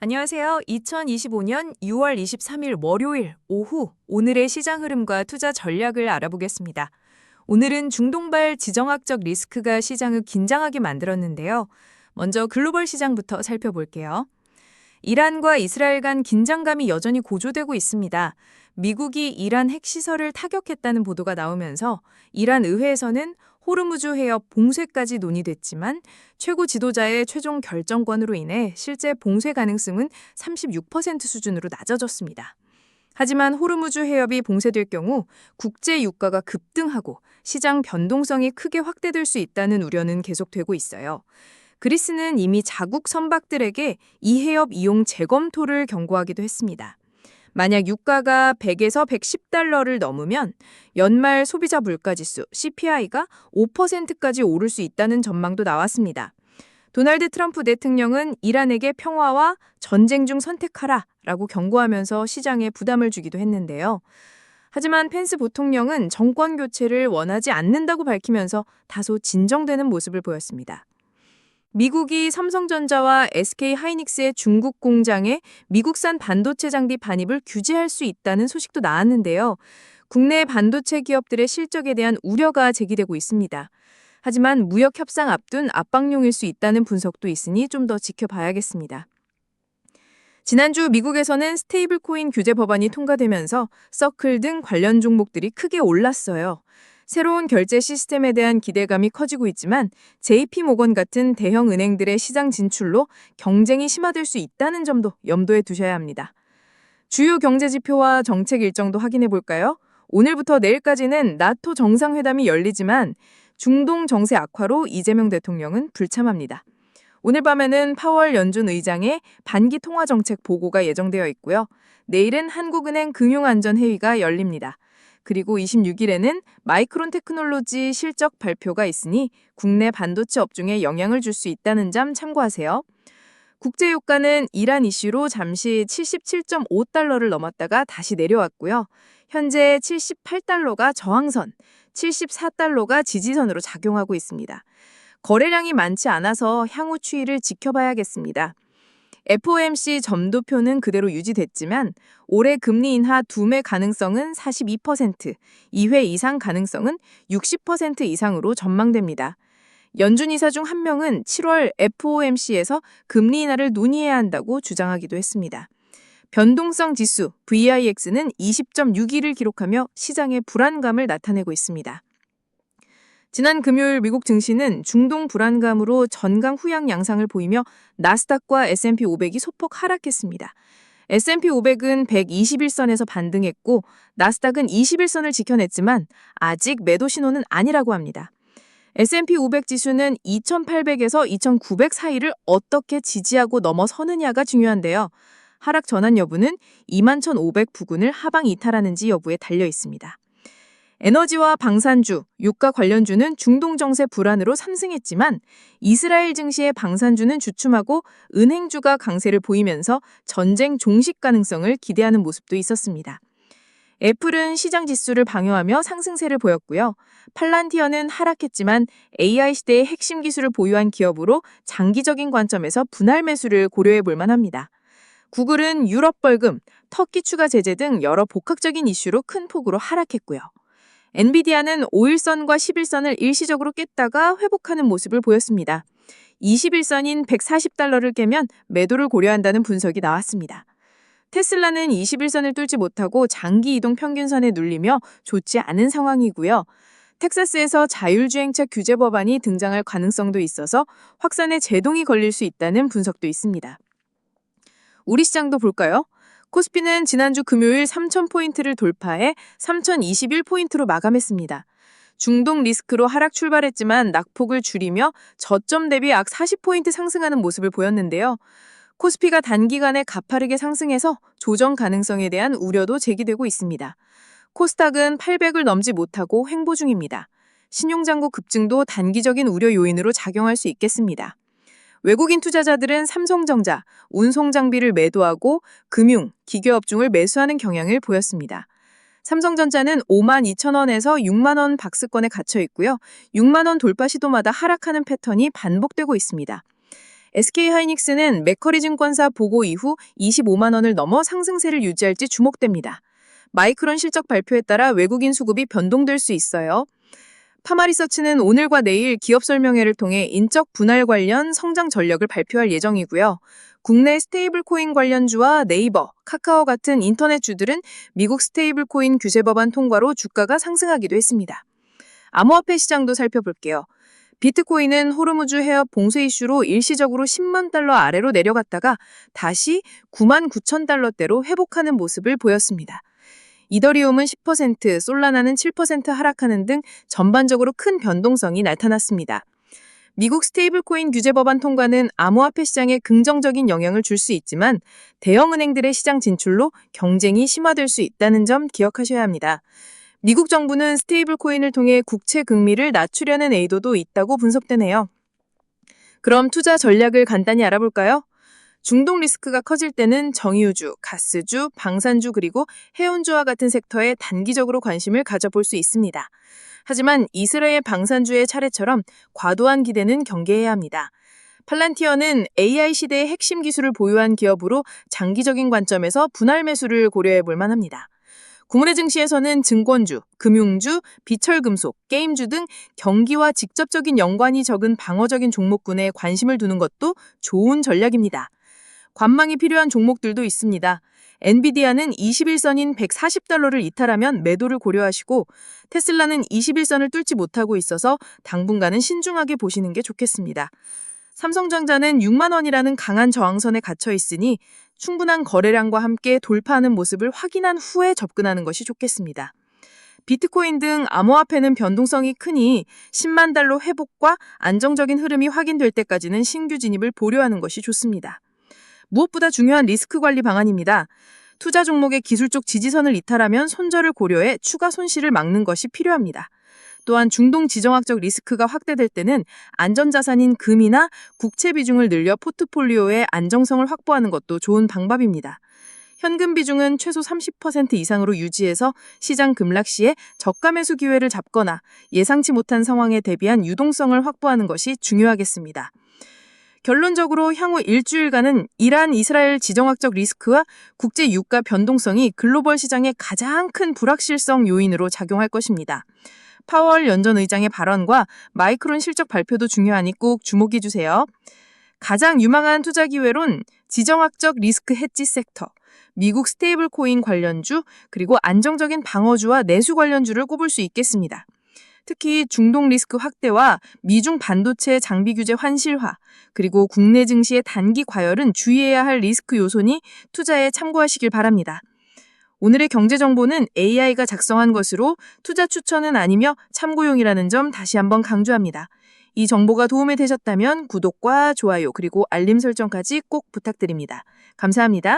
안녕하세요. 2025년 6월 23일 월요일 오후 오늘의 시장 흐름과 투자 전략을 알아보겠습니다. 오늘은 중동발 지정학적 리스크가 시장을 긴장하게 만들었는데요. 먼저 글로벌 시장부터 살펴볼게요. 이란과 이스라엘 간 긴장감이 여전히 고조되고 있습니다. 미국이 이란 핵시설을 타격했다는 보도가 나오면서 이란 의회에서는 호르무즈 해협 봉쇄까지 논의됐지만 최고 지도자의 최종 결정권으로 인해 실제 봉쇄 가능성은 36% 수준으로 낮아졌습니다. 하지만 호르무즈 해협이 봉쇄될 경우 국제 유가가 급등하고 시장 변동성이 크게 확대될 수 있다는 우려는 계속되고 있어요. 그리스는 이미 자국 선박들에게 이 해협 이용 재검토를 경고하기도 했습니다. 만약 유가가 100에서 110달러를 넘으면 연말 소비자 물가지수 CPI가 5%까지 오를 수 있다는 전망도 나왔습니다. 도널드 트럼프 대통령은 이란에게 평화와 전쟁 중 선택하라라고 경고하면서 시장에 부담을 주기도 했는데요. 하지만 펜스 부통령은 정권 교체를 원하지 않는다고 밝히면서 다소 진정되는 모습을 보였습니다. 미국이 삼성전자와 SK하이닉스의 중국 공장에 미국산 반도체 장비 반입을 규제할 수 있다는 소식도 나왔는데요. 국내 반도체 기업들의 실적에 대한 우려가 제기되고 있습니다. 하지만 무역 협상 앞둔 압박용일 수 있다는 분석도 있으니 좀 더 지켜봐야겠습니다. 지난주 미국에서는 스테이블 코인 규제 법안이 통과되면서 서클 등 관련 종목들이 크게 올랐어요. 새로운 결제 시스템에 대한 기대감이 커지고 있지만 JP모건 같은 대형 은행들의 시장 진출로 경쟁이 심화될 수 있다는 점도 염두에 두셔야 합니다. 주요 경제 지표와 정책 일정도 확인해 볼까요? 오늘부터 내일까지는 나토 정상회담이 열리지만 중동 정세 악화로 이재명 대통령은 불참합니다. 오늘 밤에는 파월 연준 의장의 반기 통화정책 보고가 예정되어 있고요. 내일은 한국은행 금융안전회의가 열립니다. 그리고 26일에는 마이크론 테크놀로지 실적 발표가 있으니 국내 반도체 업종에 영향을 줄 수 있다는 점 참고하세요. 국제유가는 이란 이슈로 잠시 77.5달러를 넘었다가 다시 내려왔고요. 현재 78달러가 저항선, 74달러가 지지선으로 작용하고 있습니다. 거래량이 많지 않아서 향후 추이를 지켜봐야겠습니다. FOMC 점도표는 그대로 유지됐지만 올해 금리 인하 2매 가능성은 42%, 2회 이상 가능성은 60% 이상으로 전망됩니다. 연준 이사 중 한 명은 7월 FOMC에서 금리 인하를 논의해야 한다고 주장하기도 했습니다. 변동성 지수 VIX는 20.61을 기록하며 시장의 불안감을 나타내고 있습니다. 지난 금요일 미국 증시는 중동 불안감으로 전강 후양 양상을 보이며 나스닥과 S&P 500이 소폭 하락했습니다. S&P 500은 121선에서 반등했고 나스닥은 21선을 지켜냈지만 아직 매도 신호는 아니라고 합니다. S&P 500 지수는 2800에서 2900 사이를 어떻게 지지하고 넘어서느냐가 중요한데요. 하락 전환 여부는 21,500 부근을 하방 이탈하는지 여부에 달려 있습니다. 에너지와 방산주, 유가 관련주는 중동 정세 불안으로 상승했지만 이스라엘 증시의 방산주는 주춤하고 은행주가 강세를 보이면서 전쟁 종식 가능성을 기대하는 모습도 있었습니다. 애플은 시장 지수를 방어하며 상승세를 보였고요. 팔란티어는 하락했지만 AI 시대의 핵심 기술을 보유한 기업으로 장기적인 관점에서 분할 매수를 고려해 볼 만합니다. 구글은 유럽 벌금, 터키 추가 제재 등 여러 복합적인 이슈로 큰 폭으로 하락했고요. 엔비디아는 5일선과 11선을 일시적으로 깼다가 회복하는 모습을 보였습니다. 21선인 140달러를 깨면 매도를 고려한다는 분석이 나왔습니다. 테슬라는 21선을 뚫지 못하고 장기 이동 평균선에 눌리며 좋지 않은 상황이고요. 텍사스에서 자율주행차 규제 법안이 등장할 가능성도 있어서 확산에 제동이 걸릴 수 있다는 분석도 있습니다. 우리 시장도 볼까요? 코스피는 지난주 금요일 3,000포인트를 돌파해 3,021포인트로 마감했습니다. 중동 리스크로 하락 출발했지만 낙폭을 줄이며 저점 대비 약 40포인트 상승하는 모습을 보였는데요. 코스피가 단기간에 가파르게 상승해서 조정 가능성에 대한 우려도 제기되고 있습니다. 코스닥은 800을 넘지 못하고 횡보 중입니다. 신용잔고 급증도 단기적인 우려 요인으로 작용할 수 있겠습니다. 외국인 투자자들은 삼성전자, 운송장비를 매도하고 금융, 기계업종을 매수하는 경향을 보였습니다. 삼성전자는 52,000원에서 6만원 박스권에 갇혀 있고요. 6만원 돌파 시도마다 하락하는 패턴이 반복되고 있습니다. SK하이닉스는 맥커리 증권사 보고 이후 25만 원을 넘어 상승세를 유지할지 주목됩니다. 마이크론 실적 발표에 따라 외국인 수급이 변동될 수 있어요. 파마리서치는 오늘과 내일 기업 설명회를 통해 인적 분할 관련 성장 전략을 발표할 예정이고요. 국내 스테이블 코인 관련주와 네이버, 카카오 같은 인터넷주들은 미국 스테이블 코인 규제 법안 통과로 주가가 상승하기도 했습니다. 암호화폐 시장도 살펴볼게요. 비트코인은 호르무즈 해협 봉쇄 이슈로 일시적으로 10만 달러 아래로 내려갔다가 다시 9만 9천 달러대로 회복하는 모습을 보였습니다. 이더리움은 10%, 솔라나는 7% 하락하는 등 전반적으로 큰 변동성이 나타났습니다. 미국 스테이블코인 규제 법안 통과는 암호화폐 시장에 긍정적인 영향을 줄 수 있지만 대형은행들의 시장 진출로 경쟁이 심화될 수 있다는 점 기억하셔야 합니다. 미국 정부는 스테이블코인을 통해 국채 금리를 낮추려는 의도도 있다고 분석되네요. 그럼 투자 전략을 간단히 알아볼까요? 중동 리스크가 커질 때는 정유주, 가스주, 방산주 그리고 해운주와 같은 섹터에 단기적으로 관심을 가져볼 수 있습니다. 하지만 이스라엘 방산주의 차례처럼 과도한 기대는 경계해야 합니다. 팔란티어는 AI 시대의 핵심 기술을 보유한 기업으로 장기적인 관점에서 분할 매수를 고려해 볼 만합니다. 구문의 증시에서는 증권주, 금융주, 비철금속, 게임주 등 경기와 직접적인 연관이 적은 방어적인 종목군에 관심을 두는 것도 좋은 전략입니다. 관망이 필요한 종목들도 있습니다. 엔비디아는 21선인 140달러를 이탈하면 매도를 고려하시고 테슬라는 21선을 뚫지 못하고 있어서 당분간은 신중하게 보시는 게 좋겠습니다. 삼성전자는 6만 원이라는 강한 저항선에 갇혀 있으니 충분한 거래량과 함께 돌파하는 모습을 확인한 후에 접근하는 것이 좋겠습니다. 비트코인 등 암호화폐는 변동성이 크니 10만 달러 회복과 안정적인 흐름이 확인될 때까지는 신규 진입을 보류하는 것이 좋습니다. 무엇보다 중요한 리스크 관리 방안입니다. 투자 종목의 기술적 지지선을 이탈하면 손절을 고려해 추가 손실을 막는 것이 필요합니다. 또한 중동 지정학적 리스크가 확대될 때는 안전자산인 금이나 국채 비중을 늘려 포트폴리오의 안정성을 확보하는 것도 좋은 방법입니다. 현금 비중은 최소 30% 이상으로 유지해서 시장 급락 시에 저가 매수 기회를 잡거나 예상치 못한 상황에 대비한 유동성을 확보하는 것이 중요하겠습니다. 결론적으로 향후 일주일간은 이란, 이스라엘 지정학적 리스크와 국제 유가 변동성이 글로벌 시장의 가장 큰 불확실성 요인으로 작용할 것입니다. 파월 연전 의장의 발언과 마이크론 실적 발표도 중요하니 꼭 주목해 주세요. 가장 유망한 투자 기회론 지정학적 리스크 헤지 섹터, 미국 스테이블 코인 관련주, 그리고 안정적인 방어주와 내수 관련주를 꼽을 수 있겠습니다. 특히 중동 리스크 확대와 미중 반도체 장비 규제 환실화, 그리고 국내 증시의 단기 과열은 주의해야 할 리스크 요소니 투자에 참고하시길 바랍니다. 오늘의 경제 정보는 AI가 작성한 것으로 투자 추천은 아니며 참고용이라는 점 다시 한번 강조합니다. 이 정보가 도움이 되셨다면 구독과 좋아요 그리고 알림 설정까지 꼭 부탁드립니다. 감사합니다.